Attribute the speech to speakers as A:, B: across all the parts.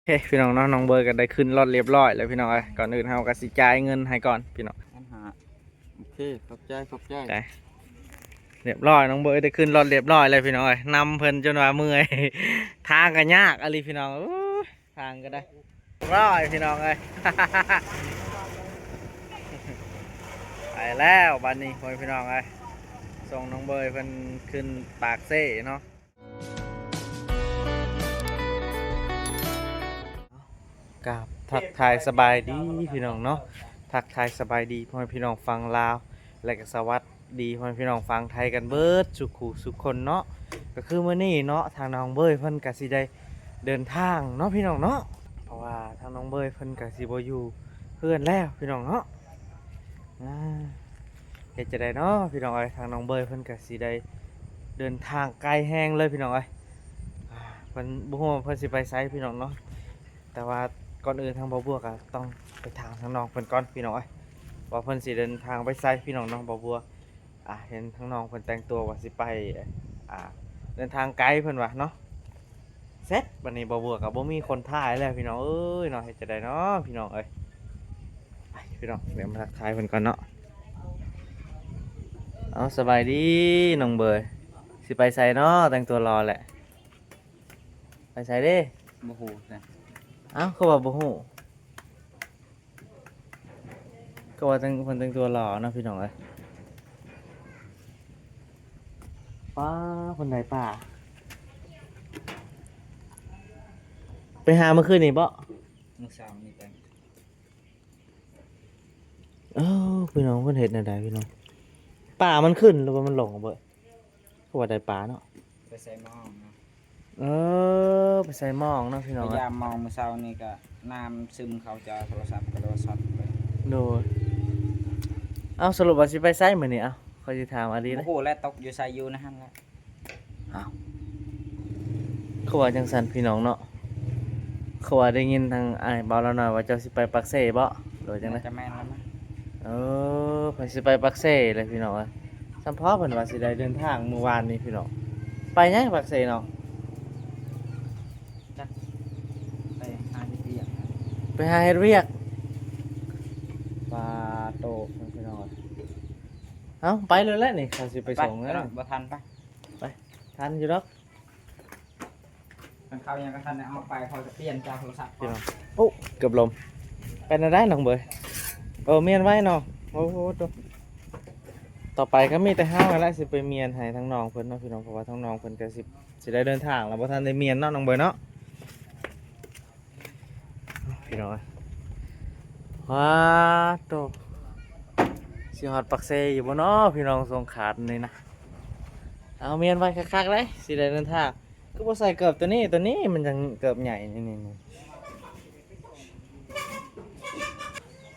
A: เฮ้พี่น้องเนาะน้องเบอร์ก็ได้ขึ้นรถเรียบร้อยแล้วพี่น้องเอ้ยก่อนอื่นเฮาก็สิจ่ายเงินให้ก่อนพี่น้อง
B: ปัญหาโอเคขอบใจ
A: จ่ายเรียบร้อยน้องเบอร์ได้ขึ้นรถเรียบร้อยเลยพี่น้องเอ้ยนำเพิ่นจนว่าเมื่อยทางก็ยากอะไรพี่น้องอู้ทางก็ได้ร้อยพี่น้องเอ้ย ไปแล้วบัดนี้พ่อพี่น้องเอ้ยส่งน้องเบอร์เพิ่นขึ้นปากเซ่เนาะกับทักทายสบายดีพี่น้องเนาะทักทายสบายดีพ่อพี่น้องฟังลาวและก็สวัสดีพ่อพี่น้องฟังไทยกันเบิดสุขุสุขคนเนาะก็คือมื้อนี้เนาะทางน้องเบยเพิ่นก็สิได้เดินทางเนาะพี่น้องเนาะเพราะว่าทางน้องเบยเพิ่นก็สิบ่อยู่เพื่อนแล้วพี่น้องเนาะอ่าเฮ็ดจะได้เนาะพี่น้องเอ้ยทางน้องเบยเพิ่นก็สิได้เดินทางไกลแฮงเลยพี่น้องเอ้ยเพิ่นบ่ฮู้ว่าเพิ่นสิไปไสพี่น้องเนาะแต่ว่าก่อนอื่นทางบ่บัวก็ต้องไปถามทางน้องเพิ่นก่อนพี่น้องเอ้ยว่าเพิ่นสิเดินทางไปไสพี่น้องเนาะบ่บัวเห็นทางน้องเพิ่นแต่งตัวว่าสิไปอ่าเดินทางไกลเพิ่นว่าเนาะเสร็จบัดนี้บ่บัวก็บ่มีคนถ่ายแล้วพี่น้องเอ้ยเนาะเฮ็ดจะได้เนาะพี่น้องเอ้ยไปพี่น้องเดี๋ยวมาทักทายเพิ่นก่อนเนาะเอาสบายดีน้องเบยสิไปไสเนาะแต่งตัวรอแหละไปไสเด้
B: โมโหนะ
A: เอ้าเขาว่าบ่ฮู้ก็ว่าเพิ่นแต่งตัวหล่อเนาะพี่น้องเอ้ยป้าคนไหนป่าไปหาเมื่อคืนนี่บ่
B: มื้อเช้านี่ไป
A: เอ้าพี่น้องเพิ่นเฮ็ดแนวใดพี่น้องป่ามันขึ้นหรือว่ามันหลงเบิดเขาว่าได้ป่าเนาะ
B: ไปใส่หม้องเนาะ
A: เออไปใส่หม้องเนาะพี่น้อง
B: พยายามมองมื้อเช้านี่ก็น้ำซึมเข้าจอโทรศัพท์ก็โดนช็อตไป
A: โดยเอ้าสรุปว่าสิไปไสมื้อนี้เอ้าเขาสิถามอะดีเล
B: โอ้
A: ย
B: โหและตกอยู่ใส่อยู่นะฮะแล้ว
A: เอ้าเขาว่าจังซั่นพี่น้องเนาะเขาว่าได้ยินทางอ้ายเบาแล้วหน่อยว่าเจ้าสิไปปักเซ่บ่โดยจังได๋
B: จะแม่นแล้วมั้ย
A: เออเพิ่นสิไปปักเซ่เลยพี่น้องเอ้ยสัมภาษณ์เพิ่นว่าสิได้เดินทางเมื่อวานนี้พี่น้องไปยังปักเซ่เนาะ
B: จ้ะไปหาที่เปียก
A: ไปหาเฮ็ดเวียกปลาโตพี่น้องเอ้ยเอ้าไปเลยแหละนี่เขาสิไปส่งแล้ว
B: บ่ทันไป
A: ทันอยู่ดอก
B: มันเข้ายังก็ทันเอาไปเขาจะเปลี่ยนจากโทรศัพท์
A: พี่น้องโอ้เกือบลมเป็นอะไรน้องเบยเมียนไว้เนาะโอ้โหต่อไปก็มีแต่ห้าวนั่นแหละสิไปเมียนให้ทั้งน้องเพิ่นเนาะพี่น้องเพราะว่าทั้งน้องเพิ่นก็สิได้เดินทางแล้วบ่ทันได้เมียนเนาะน้องเบยเนาะพี่น้องเอ้ยว้าโตสิฮอดปักเซอยู่บ่เนาะพี่น้องสงขลานี่นะเอาเมียนไว้คักๆเลยสิได้เดินทางก็บ่ใส่เกือบตัวนี้มันจังเกือบใหญ่นี่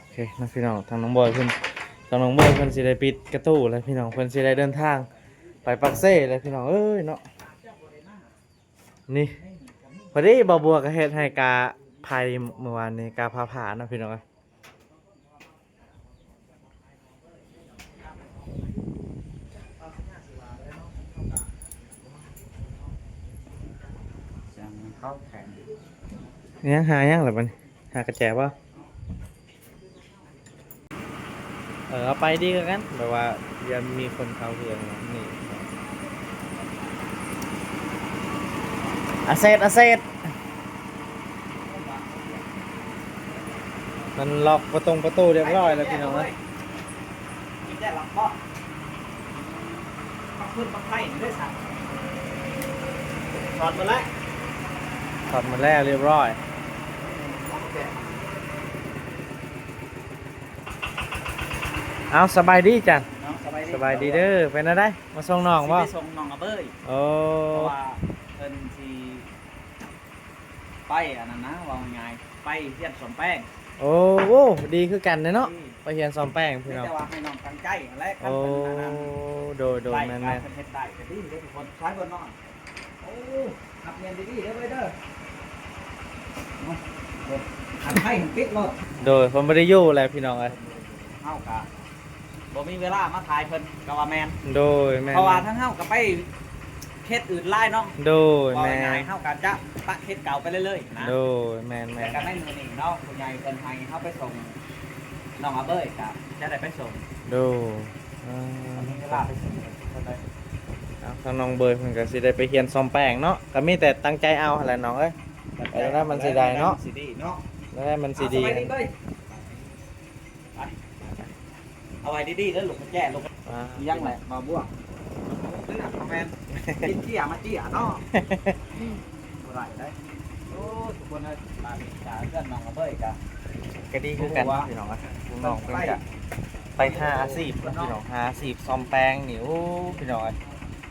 A: โอเคนะพี่น้องทางน้องบอยเพิ่นทางน้องบอยเพิ่นสิได้ปิดกระตู้แล้วพี่น้องเพิ่นสิได้เดินทางไปปักเซ่แล้วพี่น้องเอ้ยเนาะนี่พอดีบ่บัวก็เฮ็ดให้กาภัยเมื่อวานนี้กาพาผ่าเนาะพี่น้องเอ้ย
B: จังเข้าแข่ง
A: ยังหายังหรือมันหากระแจป่ะเอาไปดีกันแบบว่ายังมีคนเข้าเรือนนี่อาเซตมันล็อกประตูเรียบร้อยแล้วพี่น้องเอ้ย
B: กินได้หรอพ่อปักขึ้นปักไข่ด้วยสั่งถอดมาแล้ว
A: ถอดหมดแล้วเรียบร้อยเอาสบายดีจันสบายดีเด้อเป็นอะไรมาส่งน้องป่ะ
B: ส่งน้องกระเบย
A: โอ้
B: เพราะว่าเพิ่นสิไปอันนั้นนะว่าง่ายไปเรียนสมแป้ง
A: โอ้โหดีคือกันเนาะไปเรียนซ้อมแป้งพี่น้อง
B: แต่ว่าให้น้องกันใกล้และกัน
A: โอ้
B: เป็นอันนั้น
A: โดยแม่น
B: เพิ่นเฮ็ดได้ก็ดีเด้อทุกคนใช้เพิ่นน้องโอ้ขับเรียนดีๆเด้อเว้ยเด้ออันให้ถึงปิดรถ
A: โดยผมไม่ได้อยู่แล้วพี่น้องเอ้ย
B: เฮาก็บ่มีเวลามาถ่ายเพิ่นก็ว่าแม่น
A: โดยแม่น
B: เพราะว่าทั้งเฮาก็ไป เฮ็ดอื่นไล่เนาะ
A: โดย
B: บ่
A: แม่
B: ง่ายๆเฮากันจะปะเฮ็ดเก่าไปเรื่อยๆนะ
A: โดยแม่
B: แต่ก็ไม่มือนี่เนาะผู้ใหญ่เพิ่นให้เฮาไปส่งน้องอาเบ้ยก็จะได้ไปส่ง
A: โดย
B: ตอนนี้เวลาไปส่งเพิ่นเลย
A: ทางน้องเบยเพิ่นก็สิได้ไปเรียนซ่อมแป้งเนาะก็มีแต่ตั้งใจเอาหั่นแหละน้องเอ้ย ไปแล้วมันสิได้เนาะ
B: สิดีเนาะ
A: แล้วมันสิดี
B: เอาสบายเบ้ยไปเอาไว้ดีๆแล้วลูกแก่ลูก
A: อ่า
B: ยังแหละมาบ่วงซื้อหนังมาแมนกินเจี้ยมาเจี้ยเนาะบ่ได้ได้โอ้ทุกคนเอ้ยมาดีจ้าเพื่อนน้องอาเบ้ยก็
A: ก็ดีคือกันพี่น้องเอ้ยพี่น้องเพิ่นก็ไปหาอาชีพเนาะพี่น้องหาอาชีพซ่อมแป้งนี่โอ้พี่น้องเอ้ย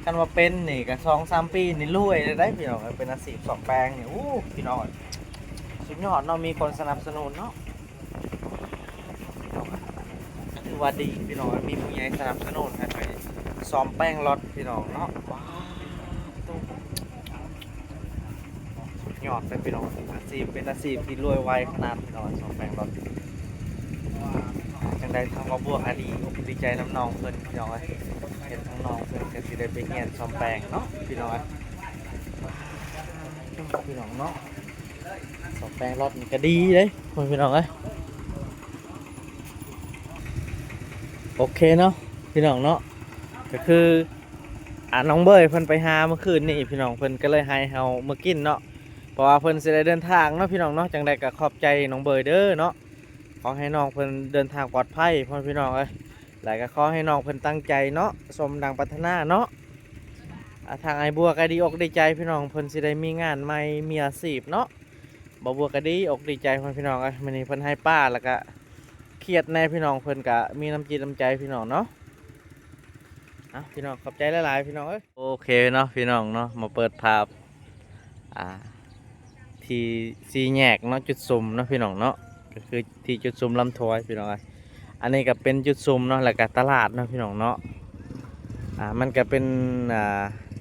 A: คันว่าเป็นนี่ก็2-3 ปีนี่รวยเลยได้พี่น้องเอ้ยเป็นอาชีพซ่อมแป้งนี่โอ้พี่น้องเอ้ยสุดยอดเนาะมีคนสนับสนุนเนาะถือว่าดีพี่น้องเอ้ยมีผู้ใหญ่สนับสนุนให้ไปซ่อมแป้งรถพี่น้องเนาะว้าวสุดยอดเลยพี่น้องอาชีพเป็นอาชีพที่รวยไวขนาดพี่น้องซ่อมแป้งรถ จังได้ทางว่าบวกอดีดีใจน้ำนองเพิ่นพี่น้องเอ้ยเห็นทั้งน้องเพิ่นก็สิได้ไปเรียนซ่อมแปลงเนาะพี่น้องเอ้ยพี่น้องเนาะซ่อมแปลงรถนี่ก็ดีเด้พี่น้องเอ้ยโอเคเนาะพี่น้องเนาะก็คือน้องเบยเพิ่นไปหาเมื่อคืนนี่พี่น้องเพิ่นก็เลยให้เฮามากินเนาะเพราะว่าเพิ่นสิได้เดินทางเนาะพี่น้องเนาะจังได้ก็ขอบใจน้องเบยเด้อเนาะ ขอให้น้องเพิ่นเดินทางปลอดภัยพ่อพี่น้องเอ้ยแล้วก็ขอให้น้องเพิ่นตั้งใจเนาะสมดังปรารถนาเนาะทางไอ้บัวก็ดีอกดีใจพี่น้องเพิ่นสิได้มีงานใหม่มีอาชีพเนาะบ่บัวก็ดีอกดีใจพ่อพี่น้องเอ้ยมื้อนี้เพิ่นให้ป้าแล้วก็เครียดแน่พี่น้องเพิ่นก็มีน้ำจิตน้ำใจพี่น้องเนาะพี่น้องขอบใจหลายๆพี่น้องเอ้ยโอเคเนาะพี่น้องเนาะมาเปิดภาพที่สี่แยกเนาะจุดซุ่มเนาะพี่น้องเนาะ ก็คือที่จุดซุมลำทวยพี่น้องอันนี้ก็เป็นจุดซุมเนาะแล้วก็ตลาดเนาะพี่น้องเนาะมันก็เป็น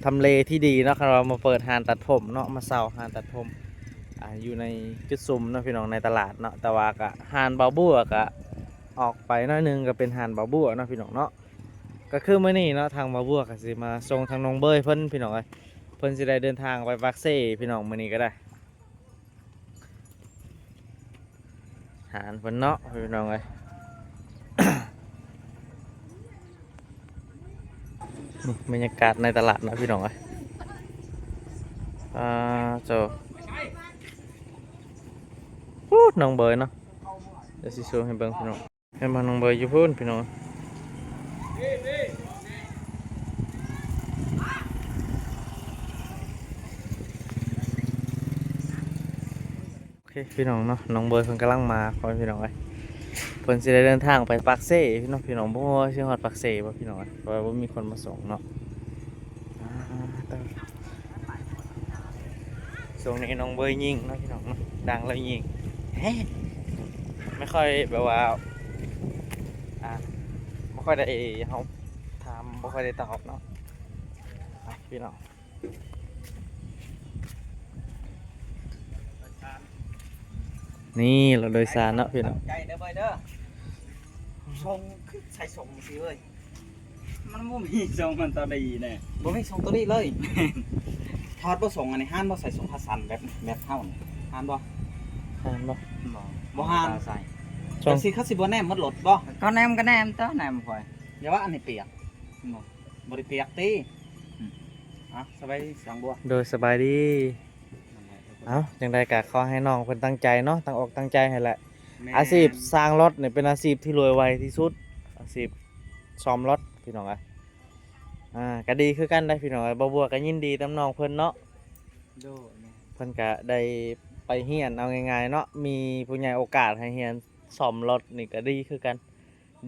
A: ทำเลที่ดีเนาะครับเรามาเปิดห้างตัดผมเนาะมาเซาห้างตัดผมอยู่ในจุดซุมเนาะพี่น้องในตลาดเนาะแต่ว่าก็ห้างเบาบัวก็ออกไปหน้อยนึงก็เป็นห้างเบาบัวเนาะพี่น้องเนาะก็คือมื้อนี้เนาะทางเบาบัวก็สิมาส่งทางน้องเบยเพิ่นพี่น้องเพิ่นสิได้เดินทางไปปักเซ่พี่น้องมื้อนี้ก็ได้ หารเพิ่นเนาะพี่น้องเอ้ย นี่บรรยากาศในตลาดนะพี่น้องเอ้ยโจพูดน้องเบยเนาะเดี๋ยวสิโชว์ให้เบิ่งพี่น้องให้มาน้องเบยอยู่พูดพี่น้องโอเคพี่น้องเนาะน้องเบยเพิ่นกำลังมาพอพี่น้องเอ้ย เพิ่นสิได้เดินทางไปปากเซ่พี่น้องบ่ฮู้ว่าสิฮอดปากเซ่บ่พี่น้องเพราะว่าบ่มีคนมาส่งเนาะส่งนี้น้องเบยยิงเนาะพี่น้องเนาะดังแล้วยิงไม่ค่อยแบบว่าบ่ค่อยได้เฮาถามบ่ค่อยได้ตอบเนาะพี่น้องนี่เราโดยสารเนาะพี่น้อง
B: ใจเด้อเบ้ยเด้อส่งคือใส่ส่งสิเอ้ยมันบ่มีส่งมันตอนดีแน่บ่มีส่งตัวนี้เลย ทอดบ่ส่งอันนี้ห้านบ่ใส่ส่งพัสสันแบบเฮานี่ห้านบ่
A: อ่านบ่
B: บ่ห้านใส่
A: ช่อง
B: จังสิเขาสิบ่แนมหมดรถบ่
C: ก็แนมก็แนมตัวแนมค่อย
B: อย่าว่าอันนี้เปียกบ่ได้เปียกติสบายดีสังบัว
A: โดยสบายดีเอ้าจังใดก็ขอให้น้องเพิ่นตั้งใจเนาะตั้งอกตั้งใจให้แหละอาชีพสร้างรถเนี่ยเป็นอาชีพที่รวยไวที่สุดอาชีพซ่อมรถพี่น้องก็ดีคือกันได้พี่น้องบ่บัวก็ยินดีนำน้องเพิ่นเนาะ
B: โดย
A: เพิ่นก็ได้ไปเรียนเอาง่ายๆเนาะมีผู้ใหญ่โอกาสให้เรียนซ่อมรถนี่ก็ดีคือกัน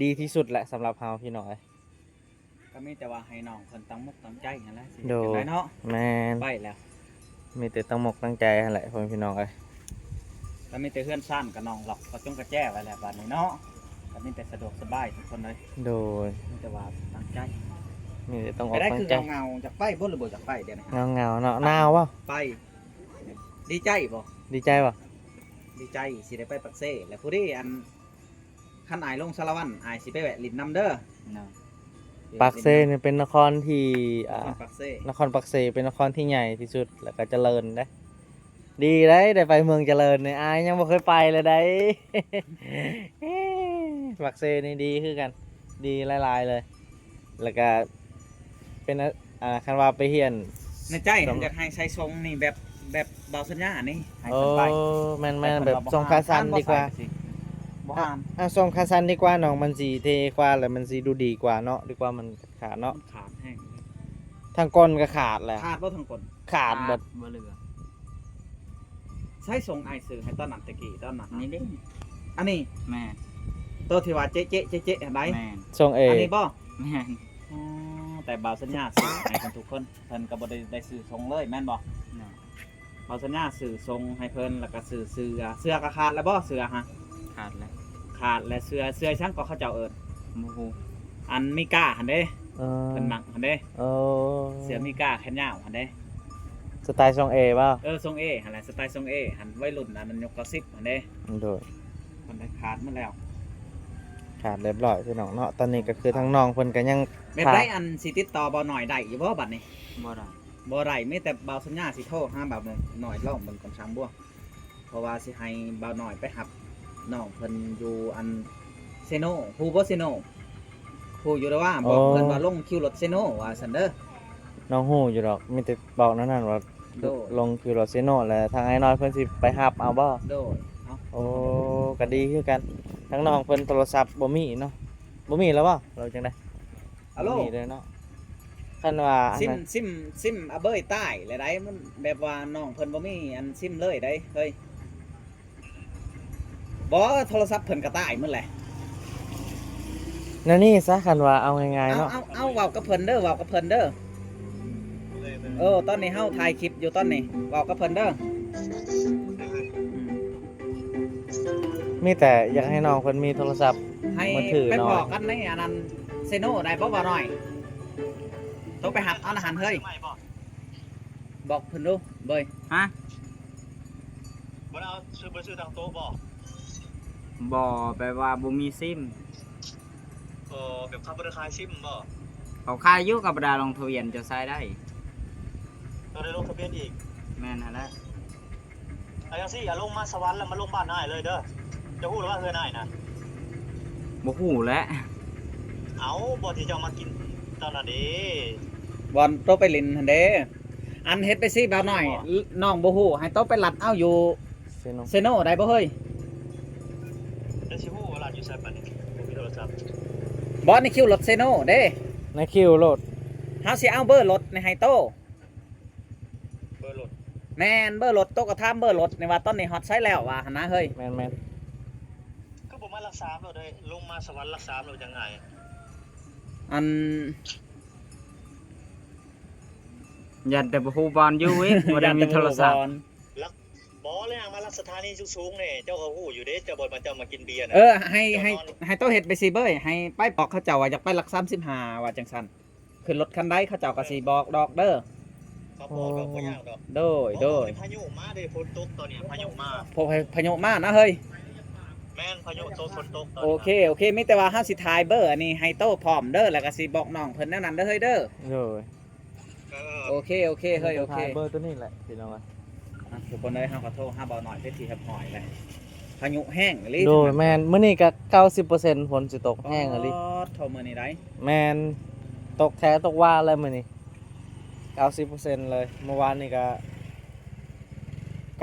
A: ดีที่สุดแหละสำหรับเฮาพี่น้อง
B: ก็มีแต่ว่าให้น้องเพิ่นตั้งมุกตั้งใจนั่นแหละสิ
A: โดย
B: จังไดเนาะ
A: แม่น
B: ไปแล้ว
A: มีแต่ตั้งอกตั้งใจหั่นแหละพ่อพี่น้องเอ้ย
B: ก็มีแต่เฮือนซ่านกับน้องหรอกก็จงกระแจ้ไว้แล้วบัดนี้เนาะก็มีแต่สะดวกสบายทุกคนเลย
A: โดย
B: มีแต่ว่าตั้งใจ
A: มีแต่ต้องอ
B: ไป
A: อก
B: ได้
A: ตั้
B: คื
A: ง
B: อ
A: ใจ
B: เงาๆจากไปบ่หรือบ่จากไปเดี๋ยวนี้
A: เงาๆเนาะหนาวบ่
B: ไปดีใจบ่
A: ดีใจบ่
B: ดีใจสิได้ไปปักเซ่แล้วผู้ที่อันคันอายลงสารวัตรอายสิไปแวะลินน้ำเด้อ
C: เนาะ
A: ปากเซเนี่ยเป็นนครที่
B: ปากเซ
A: นครปักเซเป็นนครที่ใหญ่ที่สุดแล้วก็เจริญได้ดีได้ไปเมืองเจริญเนี่ยอายยังบ่เคยไปเลยได้ ปักเซนี่ดีคือกันดีหลายๆเลย แล้วก็เป็นคันว่าไปเฮียน
B: ในใจผมอยากให้ใช้ทรงนี่แบบเบาสัญญานี่ให้
A: โอ้
B: เพิ่นไป
A: แม่นๆแบบทรงคาซันดีกว่า
B: บ่อ่าน
A: ทรงคาซันดีกว่าน้องมันสีเทกว่าแล้วมันสีดูดีกว่าเนาะดีกว่ามันขาดเนาะ
B: ขาดแห้ง
A: ทางก้นก็ขาดแหละ
B: ขาดบ่ทั้งคน
A: ขาดแบบ
C: บ่เหลือ
B: ใช้ทรงไอซื้อให้ตอนนั้นตะกี้ตอนนั้น
C: นี่เด้
B: อันนี้
C: แม่
B: ตัวที่ว่าเจ๊อันใด
C: แม่น
A: ทรงเอ
B: อันนี้บ่
C: แม่น
B: อ๋อแต่เบาสัญญาซื้อให้คนทุกคนเพิ่นก็บ่ได้ซื้อทรงเลยแม่นบ่
C: เนาะ
B: เบาสัญญาซื้อทรงให้เพิ่นแล้วก็ซื้อเสื้อก็ขาดแล้วบ่เสื้อฮะ
C: ขาดแล้ว
B: ขาดและเสื้อช่างก็เขาเจ้าเอิ้น
C: บ่ฮู้
B: อันมีก้าหั่นเด้
A: เออ
B: เพิ่นมักหั่นเด้
A: โอ้
B: เสื้อมีก้าแขนยาวหั่นเด้
A: สไตล์ทรงเอป่ะ
B: ทรงเอหั่นแหละสไตล์ทรงเอหันวัยรุ่นอันนั้นยกกระซิบหั่นเด้
A: โดย
B: มันได้ขาดมาแล้ว
A: ขาดเรียบร้อยพี่น้องเนาะตอนนี้ก็คือทั้งน้องเพิ่นก็ยัง
B: แบบได้อันสิติดต่อบ่หน่อยได้อยู่บ่บัดนี้
C: บ่ได้
B: บ่ได้มีแต่เบาสัญญาสิโทรหาเบาหน่อยลองเบิ่งก่อนช่างบ่เพราะว่าสิให้เบาหน่อยไปหับน้องเพิ่นอยู่อันเซโนฮู้บ่เซโนฮู้อยู่แล้วว่าบอกเพิ่นว่าลงคิวรถเซโนว่าซั่นเด้อ
A: น้องฮู้อยู่ดอกมีแต่บอกนั่นว่า
B: โดย
A: ลงคิวรถเซโนแล้วทางไอ้น้อยเพิ่นสิไปรับเอาบ่
B: โดยเนาะ
A: โอ้ก็ดีคือกันทั้งน้องเพิ่นโทรศัพท์บ่มีเนาะบ่มีแล้วบ่เราจังได๋
B: ฮัลโหล
A: บ่มีเลยเนาะคันว่าอัน
B: ซิม
A: นั้น
B: ซิมซิมอะเบยใต้และได้มันแบบว่าน้องเพิ่นบ่มีอันซิมเลยได้เฮ้ยบ่โทรศัพท์เพิ่นก็ใต้หมดแหละ
A: นั่นนี่ซะคันว่าเอาง่ายๆเนาะ
B: เอาเว้ากับเพิ่นเด้อเว้ากับเพิ่นเด้อตอนนี้เฮาถ่ายคลิปอยู่ตอนนี้เว้ากับเพิ่นเด้อ
A: มีแต่อยากให้น้องเพิ่นมีโทรศัพท์
B: ให้
A: มือถือ
B: ไป
A: หน่อย
B: บอกกันในอันนั้นเซโนได้บ่บ่หน่อยต้องไปหับเอาอาหารเฮ้ยบอกเพิ่นดูเบย
C: ฮะ
D: บ่ได้เอาซื้อทางโต๊ะบ่
C: บ่แปลว่าบ่มีซิม
D: แบบขับบ่ได้ขายซิมบ่
C: เขาขายอยู่กับบ่ได้ลงทะเบียนจะใช้ได้
D: เราได้ลงทะเบียนอีก
C: แม่นหั่นแหละ
D: เอาจังซี่อย่าลงมาสวรรค์แล้วมาลงบ้านนายเลยเด้อจะฮู้หรือว่าเฮือนายน่ะ
C: บ่ฮู้แหล้ว
D: เอาบ่ที่เจ้ามากินตอนนั้นเด้
B: บอลโตไปลินหั่นเด้อันเฮ็ดไปสิบ่าวหน่อยน้องบ่ฮู้ให้โตไปลัดเอาอยู่
A: เซโน
B: เซโนได้บ่เฮ้ย
D: แล้วสิฮู้ว่าร้านอยู่ไสปานนี้บ่มีโทรศัพท์
B: บอสในคิวรถเซโนเด้
A: ในคิวโหลด
B: เฮาสิเอาเบอร์รถในไฮโต
D: เบอร์รถ
B: แม่นเบอร์รถโตก็ถามเบอร์รถในว่าตอนนี้ฮอตใช้แล้วว่าหั่นนะเฮ้ย
A: แม่น
D: คือบ่มารักษาเราได้ลงมาสวรรค์รักษาเราจังไง
B: อัน
C: ยันแต่บ่ฮู้บอลอยู่อีกบ่ได้มีโทรศัพท์
D: บ่เลยมารักสถานีสูงๆนี่เจ้าก็ฮู้อยู่เด้เจ้าบ่มาเจ้ามากินเบียร์น่ะ
B: ให้โตเฮ็ดไปสิเบ้ยให้ไปบอกเขาเจ้าว่าอยากไปหลัก35ว่าจังซั่นขึ้นรถคันใดเขาเจ้าก็สิบอกดอกเด้อ
D: เขาบอกดอกบ่ยากดอก
B: โดย
D: พายุมาเด้ฝนตกตอนนี้พายุมา
B: พวกพายุมานะเฮ้ย
D: แม่นพายุตกฝนตกตอน
B: โอ
D: นี้
B: เคมีแต่ว่าเฮาสิทายเบอร์อันนี้ให้โตพร้อมเด้อแล้วก็สิบอกน้องเพิ่นแนวนั้นเด้อเฮ้ยเด้อ
A: ๆโดย
B: โอเคเฮ้ยโอเค
A: เบอร์ตัวนี้แหละพี่น้อง
B: ทุกคนเลยเฮาขอโทษหาเบาหน่อยเพื่อที่ครับหอยเลยพายุแห้งอีหลี
A: โดยแม่นมื้อนี้ก็90%ฝนสิตกแห้งอะลิ
B: โทรมื้อนี้ได้
A: แม่นตกแท้ตกว่าเลยมื้อนี้90%เลยเมื่อวานนี้ก็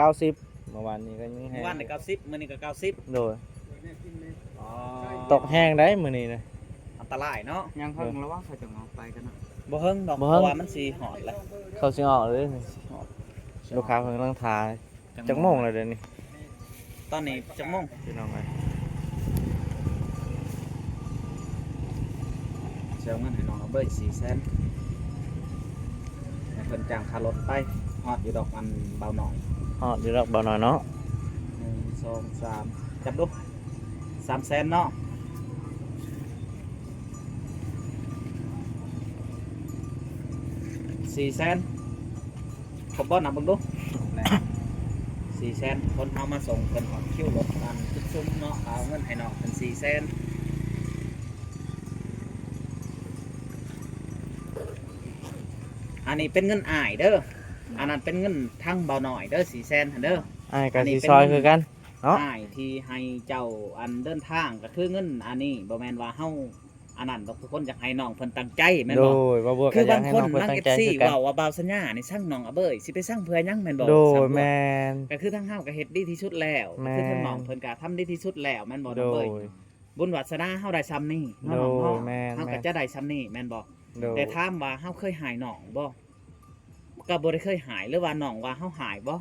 A: 90เมื่อวานนี้ก็ยังแห้
B: เมื่
A: ง
B: อวานได้90มื้อนี้ก็90
A: โดย
B: อ๋อ
A: ตกแห้งได้มื้อนี้นะ
B: อันตรายเนาะ
C: ยังเพิ่งระวังเขาจะเอาไปกันเนาะ
B: บ่เฮิงดอก
A: บ่
B: เพ
A: เฮิง
B: ราะว่ามันสิหอดแล้ว
A: เขาสิออกเลยนี่ลูกค้าเพิ่นกำลังทาจักโมงแล้วเดี๋ยวนี้
B: ตอนนี้จักโมง
A: พี่น้องเอ้ย
B: เสียเงินให้น้องเอาเบิด400,000ให้เพิ่นจ้างค่ารถไปฮอดอยู่ดอกอันเบาหน่อย
A: ฮอดอยู่ดอกบ่น้อยเนาะ
B: 1 2 3จับดู300,000เนาะ400,000ครบบ่นับเบิ่งดู400,000คนเอามาส่งเพิ่นฮอดคิวรถอันทุกซุ้มเนาะเอาเงินให้น้องเพิ่น400,000 อันนี้เป็นเงินอ้ายเด้ออันนั้นเป็นเงินทั้งเบาหน่อยเด้อ400,000หั่นเด้อ
A: อ้ายก็สิซอยคือกันเนาะ
B: อ้ายที่ให้เจ้าอันเดินทางก็คือเงินอันนี้บ่แม่นว่าเฮาอันนั้นทุกคนอยากให้น้องเพิ่นตั้งใจแม่น
A: โด
B: บ่
A: ยบ่บัว
B: คื
A: ก็
B: อ
A: อยา
B: บาก ง
A: ให้
B: คน
A: น้องเพิ่น
B: บาง
A: ตั้งใจ
B: FC
A: คือกัน
B: เว้าว่าบ่าวสัญญานี่สั่งน้องอะเบ้ยสิไปสั่งเพื่อหยังแม่นบ่
A: โด
B: สำห
A: ย
B: รับ
A: แม่น
B: ก็คือทั้งเฮาก็เฮ็ดดีที่สุดแล้วก็คือทั้งน้องเพิ่นก็ทำดีที่สุดแล้วแม่นบ่
A: โด
B: น้องเบ้ย
A: ย
B: บุญวาสนาเฮาได้ซ้ำนี่
A: โด
B: เนาะน้อง
A: ย
B: เนาะ
A: แม่น
B: เฮาก็จะได้ซ้ำนี่แม่นบ่
A: โดย
B: แต่ถามว่าเฮาเคยหายน้องบ่ก็บ่ได้เคยหายหรือว่าน้องว่าเฮาหายบ่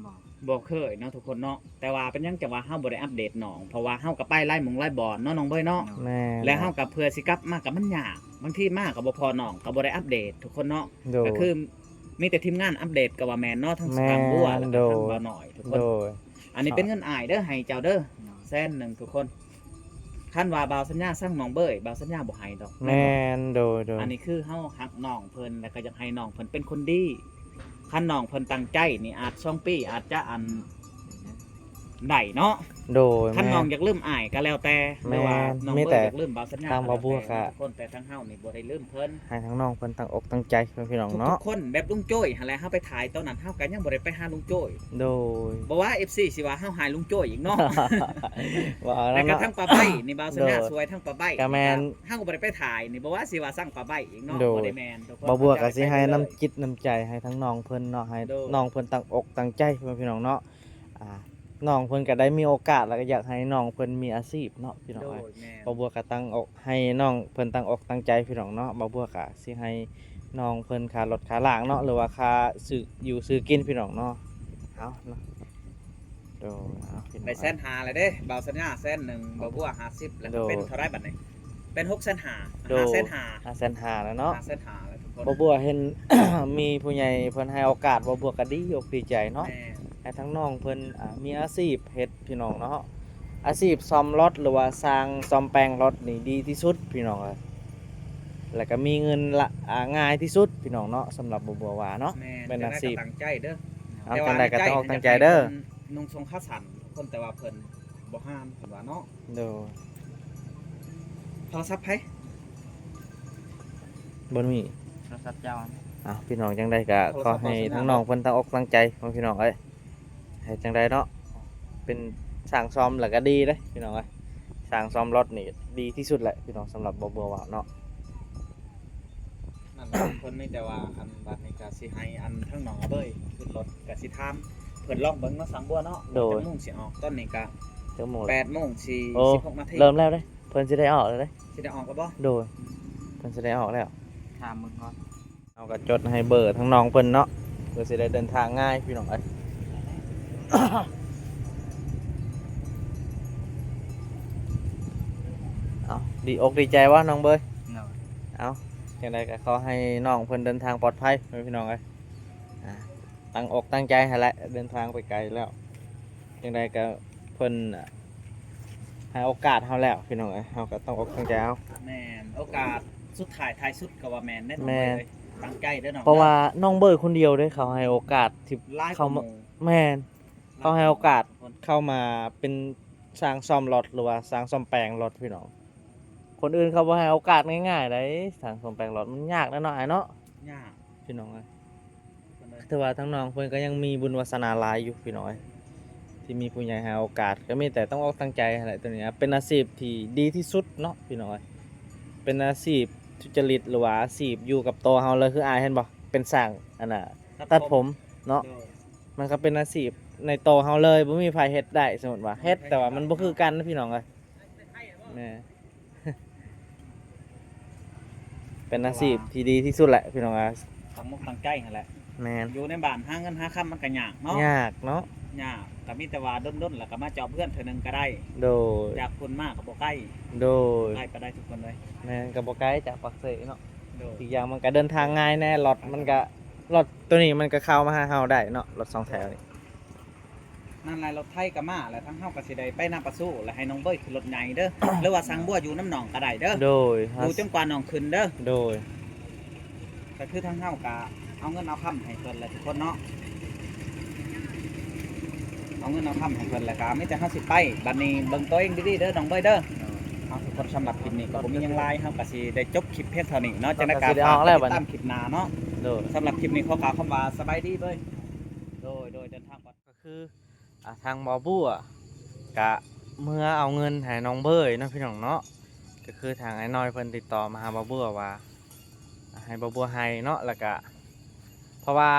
C: บอก
B: บ่เคยเนาะทุกคนเนาะแต่ว่าเป็นหยังจะว่าเฮาบ่ได้อัปเดตน้องเพราะว่าเฮาก็ไปไล่หมองไล่บ่อนเนาะน้องเบ้ยเนาะ
A: แม่น
B: และเฮากับเพื่อสิกลับมากับมันยากบางทีมาก็บ่พอน้องก็บ่ได้อัปเดตทุกคนเนาะ
A: โดย
B: ก็คือมีแต่ทีมงานอัปเดตก็ว่าแม่นเนาะทั้งส
A: แม่
B: กาน บัวแล้วก็
A: โด
B: ทั้ง
A: ย
B: บ่าวน้อยทุกค
A: โด
B: น
A: ย
B: อันนี้เป็นเงินอ้ายเด้อให้เจ้าเด้อแสนหนึงทุกคนคันว่าบ่าวสัญญาสร้างน้องเบ้ยบ่าวสัญญาบ่ให้ดอก
A: แม่นโดยโดย
B: อันนี้คือเฮาฮักน้องเพิ่นแล้วก็อยากให้น้องเพิ่นเป็นคนดีคันน้องเพิ่นตั้งใจนี่อาจ2ปีอาจจะอันได้เนาะ
A: โดย
B: คัน
A: แม่
B: น้อง
A: น
B: อยากลืมอ้ายก็แล้วแต่ห
A: แม่
B: รือว่าน้อง
A: มี
B: เบ้
A: แต่
B: ยอยากลืมบ่าวสัญญา
A: ทางบ่าวบัว
B: ก็แล้วแต่
A: ก็
B: ทุกคนแต่ทั้งเฮานี่บ่ได้ลืมเพิ่น
A: ให้ทั้งน้องเพิ่นตั้งอกตั้งใจเพื่อนพี่น้อง
B: ทุ
A: เนาะ
B: กๆคนแบบลุงโจ้ยหั่นแหละเฮาไปถ่ายตอนนั้นเฮาก็ยังบ่ได้ไปหาลุงโจ้ย
A: โดย
B: บ่ว่า FC สิว่าเฮาหายลุงโจ้ยอีกเนาะ
A: ว่าเอา
B: แล้ว
A: แล้ว
B: ก็
A: เนาะ
B: ทั้งปลาใบนี่บ่าวสัญญา
A: โดย
B: สวยทั้งปลาใบ
A: ก็แม่น
B: เฮาก็บ่ได้ไปถ่ายนี่บ่ว่าสิว่าสั่งปลาใบอีกเนาะ
A: โดย
B: บ่ได้แม่นทุกคน
A: บ่บัวก็สิให้
B: ไปเลย
A: น้ำจิตน้ำใจให้ทั้งน้องเพิ่นเนาะให้
B: โดย
A: น้องเพิ่นตั้งอกตั้งใจเพื่อนพี่น้องเนาะน้องเพิ่นก็ได้มีโอกาสแล้วก็อยากให้น้องเพิ่นมีอาชีพเนาะพี่น้อง
B: โด
A: เอ้ย
B: ยแม่น
A: บ่บัวก็ตั้งอกให้น้องเพิ่นตั้งอกตั้งใจพี่น้องเนาะบ่บัวก็สิให้น้องเพิ่นค่ารถค่าล่างเนาะหรือว่าค่าซื้ออยู่ซื้อกินพี่น้องเนาะเอาเนาะโดยเอาพี่น้อง
B: ได้แสนหาเลยเด้บ่าวสัญญาแสนหนึงบ่บัว50แล้วก็เป็นเท่าไรบัดนี้เป็น6แสนหา
A: โดย
B: 5แสนหา
A: 500,000แล้วเนาะ
B: 5แสนหาแล้วทุกคน
A: บ่บัวเห็น มีผู้ใหญ่เพิ่นให้โอกาสบ่บัวก็ดีอกดีใจเนาะ
B: แม่น
A: ให้ทั้งน้องเพิ่นมีอาชีพเฮ็ดพี่น้องเนาะอาชีพซ่อมรถหรือว่าสร้างซ่อมแปลงรถนี่ดีที่สุดพี่น้องเอ้ยแล้วก็มีเงินละง่ายที่สุดพี่น้องเนาะสำหรับบัวว่าเนาะ
B: แม่น
A: เป็นอาชีพ
B: จังใดก็ตั้งใจเด้อ
A: เอาจังใดก็ต้องออกตั้งใจเด้อ
B: นุ่งทรงขาสั้นคนแต่ว่าเพิ่นบ่ห้ามเพิ่นว่าเนาะ
A: โด
B: โทรศัพท์ไผ
A: บ่มี
C: โทรศัพท์เจ้า
A: พี่น้องจังใดก็ขอให้ทั้งน้องเพิ่นตั้งอกตั้งใจของพี่น้องเอ้ยให้จังใดเนาะเป็นสร้างซ่อมแล้วก็ดีเด้พี่น้องเอ้ยสร้างซ่อมรถนี่ดีที่สุดแหละพี่น้องสำหรับบัวว่าเนาะ
B: นั่นแหละเพิ่นมีแต่ว่าอันบัดนี้ก็สิให้อันทั้งน้องเบ้ยขึ้นรถก็สิถามเพิ่นลองเบิ่งเนาะสังบัวเนาะ
A: โดย
B: จักโมงสิออกตอนนี้ก็
A: จังหมด โอ้
B: 8:46 นาที
A: เริ่มแล้วเด้เพิ่นสิได้ออกแล้วเด้
B: สิได้ออกก็บ่
A: โดยเพิ่นสิได้ออกแล้ว
C: ถามมึงก่อน
A: เอาก็จดให้เบอร์ทั้งน้องเพิ่นเนาะเพื่อสิได้เดินทางง่ายพี่น้องเอ้ย เอาดีอกดีใจว่าน้องเบย
C: เนาะ
A: เอาจังไดก็ขอให้น้องเพิ่นเดินทางปลอดภัยพี่น้องเอ้ยตั้งอกตั้งใจให้แหละเดินทางไปไกลแล้วจังไดก็เพิ่นให้โอกาสเฮาแล้วพี่น้องเอ้ยเฮาก็ต้องอกตั้งใจเอา
B: แม่นโอกาสสุดท้ายท้ายสุดก็ว่าแม่นแน่นอน
A: แม่น
B: เลยตั้งใจเด้อน้อง
A: เพราะว่าน้องเบยคนเดียวเด้เขาให้โอกาสที่
B: หลาย
A: เขา
B: ข้อ
A: มา
B: มูล
A: แม่น เขาให้โอกาส เข้ามาเป็นสร้างซ่อมรถหรือว่าสร้างซ่อมแปลงรถพี่น้องคนอื่นเขาบ่ให้โอกาสง่ายๆได้สร้างซ่อมแปลงรถมันยากแน่นอนเนาะ
B: ยาก
A: พี่น้องเอ้ย
B: เพิ่นเลย
A: แต่ว่าทั้งน้องเพิ่นก็ยังมีบุญวาสนาหลายอยู่พี่น้องเอ้ยที่มีผู้ใหญ่ให้โอกาสก็มีแต่ต้องออกตั้งใจอะไรตัวเนี้ยเป็นอาชีพที่ดีที่สุดเนาะพี่น้องเอ้ยเป็นอาชีพทุจริตหรือว่าอาชีพอยู่กับตัวเฮาเลยคืออายเห็นบ่เป็นสร้างอันน่ะตัดผมเนาะ
B: โดย
A: มันก็เป็นอาชีพในโตเฮาเลยบ่มีไผเฮ็ดได้สมมุติว่าเฮ็ดแต่ว่ามันบ่คือกันนะพี่น้องเอ้ยแหม่ เป็นอาชีพที่ดีที่สุดแหละพี่น้องเอ้ย
B: ตั้งมุกตั้งใจนั่นแหละ
A: แม่น
B: อยู่ในบ้านหาเงินหาค่ำมันก็ยากเนาะ
A: ยากเนาะ
B: ยากก็มีแต่ว่าด้นๆแล้วก็มาเจาะเพื่อนเทื่อนึงก็ได้
A: โดย
B: จากคนมากก็บ่ใกล้
A: โดย
B: ใกล้ก็ได้ทุกคนเลย
A: แม่นก็บ่ไกลจากปักเสเนาะ
B: โดย
A: อีกอย่างมันก็เดินทางง่ายแน่รถมันก็รถตัวนี้มันก็เข้ามาหาเฮาได้เนาะรถสองแถวนี่
B: นั่นแหละรถไทยก็มาแล้วทั้งเฮาก็สิได้ไปนำประสู้แล้วให้น้องเบ้ยขึ้นรถใหญ่เด้อ หรือว่าสั่งบัวอยู่น้ำหนองก็ได้เด้อ
A: โดย
B: อยู่จนกว่าน้องขึ้นเด้อ
A: โดย
B: ก็คือทั้งเฮาก็เอาเงินเอาคำให้เพิ่นแหละทุกคนเนาะเอาเงินเอาคำให้เพิ่นแล้วก็มีแต่เฮาสิไปบัดนี้เบิ่งตัวเองดีๆเด้อน้องเบ้ยเด้อเอาทุกคนสำหรับคลิปนี้ก็บ่มีหยังหลายเฮาก็สิได้จบคลิปเพียงเท่านี้เนาะจังได๋ก็ฝากติดตามคลิปหน้าเนาะ
A: โดย
B: สำหรับคลิปนี้ขอกล่าวคำว่าสบายดีเว้ยโดยเดินทางปลอดภัย
A: ก็คือทางบอบูอ่ะกะเมื่อเอาเงินให้น้องเบยเนาะพี่น้องเนาะก็คือทางไอ้น้อยเพิ่นติดต่อมาหาบอบูว่าให้บอบูให้เนาะแล้วก็เพราะว่า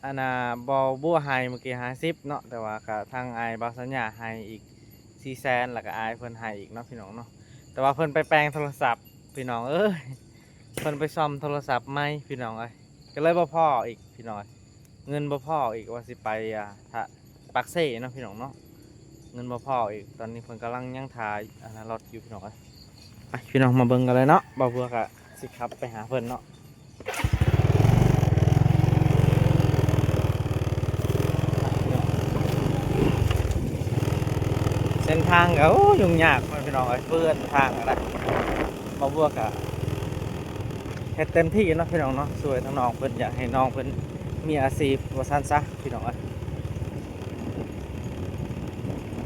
A: อันน่ะบอบูให้เมื่อกี้50เนาะแต่ว่าก็ทางไอ้บอสัญญาให้อีก400,000แล้วก็ไอ้เพิ่นให้อีกเนาะพี่น้องเนาะแต่ว่าเพิ่นไปแปลงโทรศัพท์พี่น้องเอ้ยเพิ่นไปซ่อมโทรศัพท์ใหม่พี่น้องเอ้ยก็เลยบ่พออีกพี่น้อง เงินบ่พออีกว่าสิไปถ้าปักเซ่เนาะพี่น้องเนาะเงินบ่พออีกตอนนี้เพิ่นกำลังยังถ่ายอันนั้นรถอยู่พี่น้องไปพี่น้องมาเบิ่งกันเลยเนาะบ่เบื่อกะสิขับไปหาเพิ่นเนาะเส้นทางก็ยุ่งยากพี่น้องเพื่อนทางอะไรบ่เบื่อกะเฮ็ดเต็มที่เนาะพี่น้องเนาะช่วยทั้งน้องเพิ่นอยากให้น้องเพิ่นมีอาชีพว่าซั่นซะพี่น้อง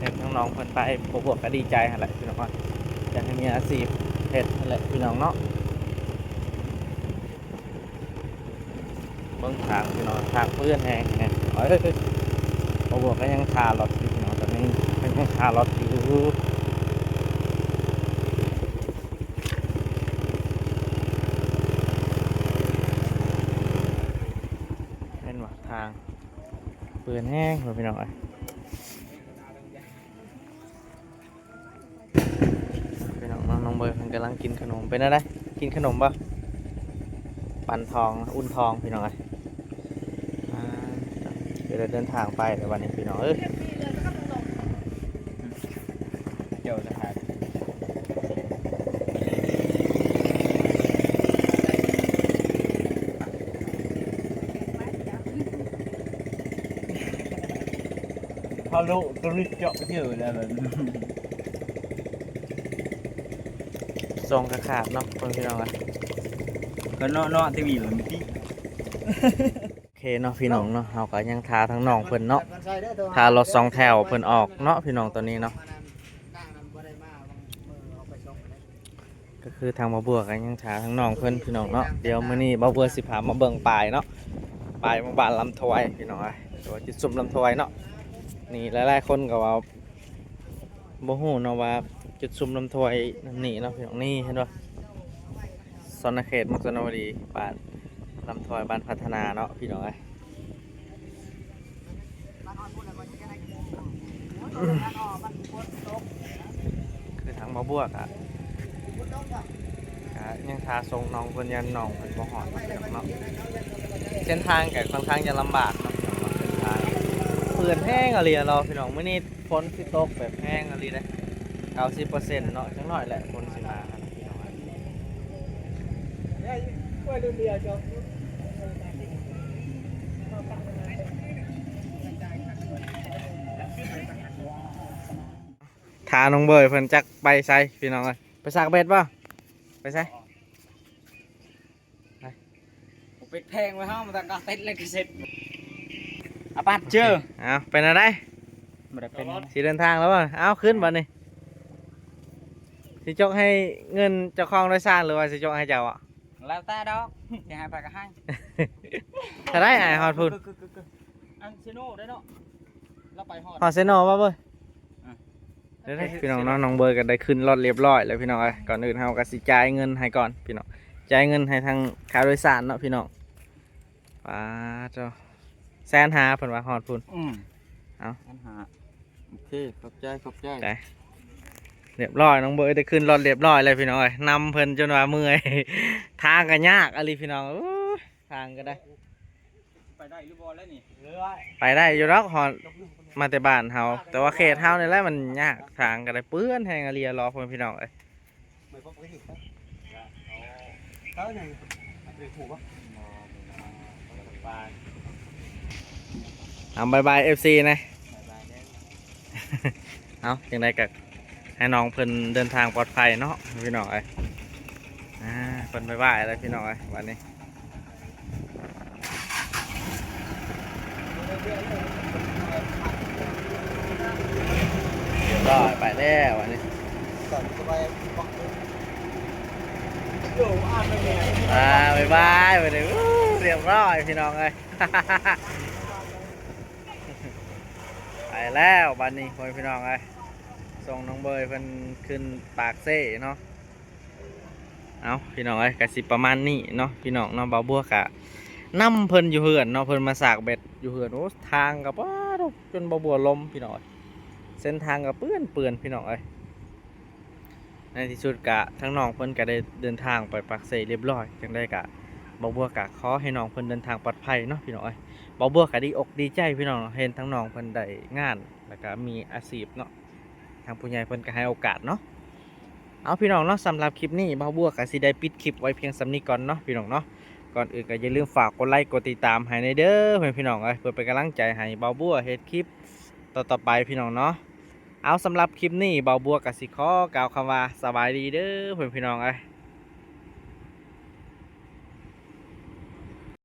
A: เฮ็ดน้องๆเพิ่นไปพวกก็ดีใจหั่นแหละพี่น้องอยากให้มีอาชีพเฮ็ดนั่นแหละพี่น้องเนาะเบิ่งทางพี่น้องทางเพื่อนแฮงแฮงพวกก็ยังคารถอยู่พี่น้องตอนนี้ยังคารถอยู่ทางเปื้อนแห้งพี่น้องพี่น้องน้องเบย์มันกำลังกินขนมเป็นอะไรกินขนมปะปั่นทองอุ่นทองพี่น้องเดี๋ยวเดินทางไปแต่วันนี้พี่น้อง
B: เดี๋ยวจะหาพอลุตัวนี้เจาะไปเที่ยวแล้วแบบ
A: ทรงกระขาดเนาะคนพี่น้อง
B: ก็เนาะที่มีแบบนี้
A: โอเคเนาะพี่น้องเนาะเราก็ยังทาทั้งน้องเพิ่นเนาะทารถสองแถวเพิ่นออกเนาะพี่น้องตัวนี้เนาะก็คือทางบ่บัวกันยังทาทั้งน้องเพิ่นพี่น้องเนาะเดี๋ยวมื้อนี้บ่บัวสิพามาเบิ่งปลายเนาะปลายหมู่บ้านลำถวายพี่น้องตัวจุดซุ่มลำถวายเนาะนี่หลายๆคนก็ว่าบ่ฮู้เนาะว่าจุดซุ่มลำถวายนี่เนาะพี่น้องนี่เห็นบ่สนเขตมุกสนวดีบ้านลำถวายบ้านพัฒนาเนาะพี่น้องคือทางบ่บัวกะยังทาทรงน้องเพิ่นยันน้องเพิ่นบ่ฮอดเนาะเส้นทางก็ค่อนข้างจะลำบากเนาะเส้นทางเปื้อนแห้งอะไรเราพี่น้องมื้อนี้ฝนสิตกแบบแห้งอะไรเลย90%เนาะจังหน่อยแหละฝนสิมาครับพี่น้องทาน้องเบยเพิ่นจักไปไสพี่น้องเอ้ยไปซักเบ็ดป่ะไปไส
B: เป็ดแพงไว้ห้องมันต้องเต็ดเลยกี่เซตอาปัดเจอ
A: เอาเป็นอะไรสีเดินทางแล้วป่ะเอาขึ้นบ่นี่สิจกให้เงินเจ้าของโดยสารหรือว่าสิจกให้เจ้าอ่ะ
B: แล้วแต่ดอกอย่าให้ไปก็ให้
A: ถ้าได้ไอ้ฮอดพูด
B: อันเซโน่ได้เนาะแล้วไปฮอด
A: เซโน่ป่ะเบยได้พี่น้องน้องเบยกันได้ขึ้นรถเรียบร้อยแล้วพี่น้องก่อนอื่นเฮาก็สิจ่ายเงินให้ก่อนพี่น้องจ่ายเงินให้ทางค่าโดยสารเนาะพี่น้องป้าเจ้าแสนหาเพิ่นว่าฮอดพูนเอา
B: แสนหาโอเคขอบใจ
A: เรียบร้อยน้องเบยได้ขึ้นรถเรียบร้อยเลยพี่น้องนำเพิ่นจนว่าเมื่อยทางก็ยากอะไรพี่น้องทางก็ได้
B: ไปได้หรือบอลแล้วนี่
A: ไปได้อยู่แล้วฮอดมาแต่บ้านเฮาแต่ว่าเขตเฮานี่แหละมันยากทางก็ได้เปื้อนแห้งอะไรรอเพิ่นพี่น้องบายบาย FC นะเอาอย่างไรกับให้น้องเพิ่นเดินทางปลอดภัยเนาะพี่น้องเพิ่นบายบายอะไรพี่น้องวันนี้เรียบร้อยไปแล้ววันนี้ บ๊ายบายไปเลยเรียบร้อยพี่น้องเอ้ย ไปแล้วบัดนี้พ่อพี่น้องเอ้ยส่งน้องเบยเพิ่นขึ้นปากเซ่เนาะเอาพี่น้องเอ้ยกะสิประมาณนี้เนาะพี่น้องเนาะบ่าวบัวกะนำเพิ่นอยู่เฮือนเนาะเพิ่นมาสากเบ็ดอยู่เฮือนโอ้ทางกับว้าดอกจนบ่าวบัวลมพี่น้องเอ้ยเส้นทางกับเปื้อนพี่น้องเอ้ยในที่สุดกะทั้งน้องเพิ่นก็ได้เดินทางไปปากเซ่เรียบร้อยจังได้กะบ่าวบัวกะขอให้น้องเพิ่นเดินทางปลอดภัยเนาะพี่น้องเอ้ยบ่าวบัวก็ดีอกดีใจพี่น้องเห็นทั้งน้องเพิ่นได้งานแล้วก็มีอาชีพเนาะทางผู้ใหญ่เพิ่นก็ให้โอกาสเนาะเอาพี่น้องเนาะสำหรับคลิปนี้บ่าวบัวก็สิได้ปิดคลิปไว้เพียงสำนี้ก่อนเนาะพี่น้องเนาะก่อนอื่นก็อย่าลืมฝากกดไลค์กดติดตามให้ในเด้อพี่น้องเอ้ยเพื่อเป็นกำลังใจให้บ่าวบัวเฮ็ดคลิปต่อๆไปพี่น้องเนาะเอาสำหรับคลิปนี้บ่าวบัวก็สิขอกล่าวคำว่าสบายดีเด้อพี่น้องเอ้ย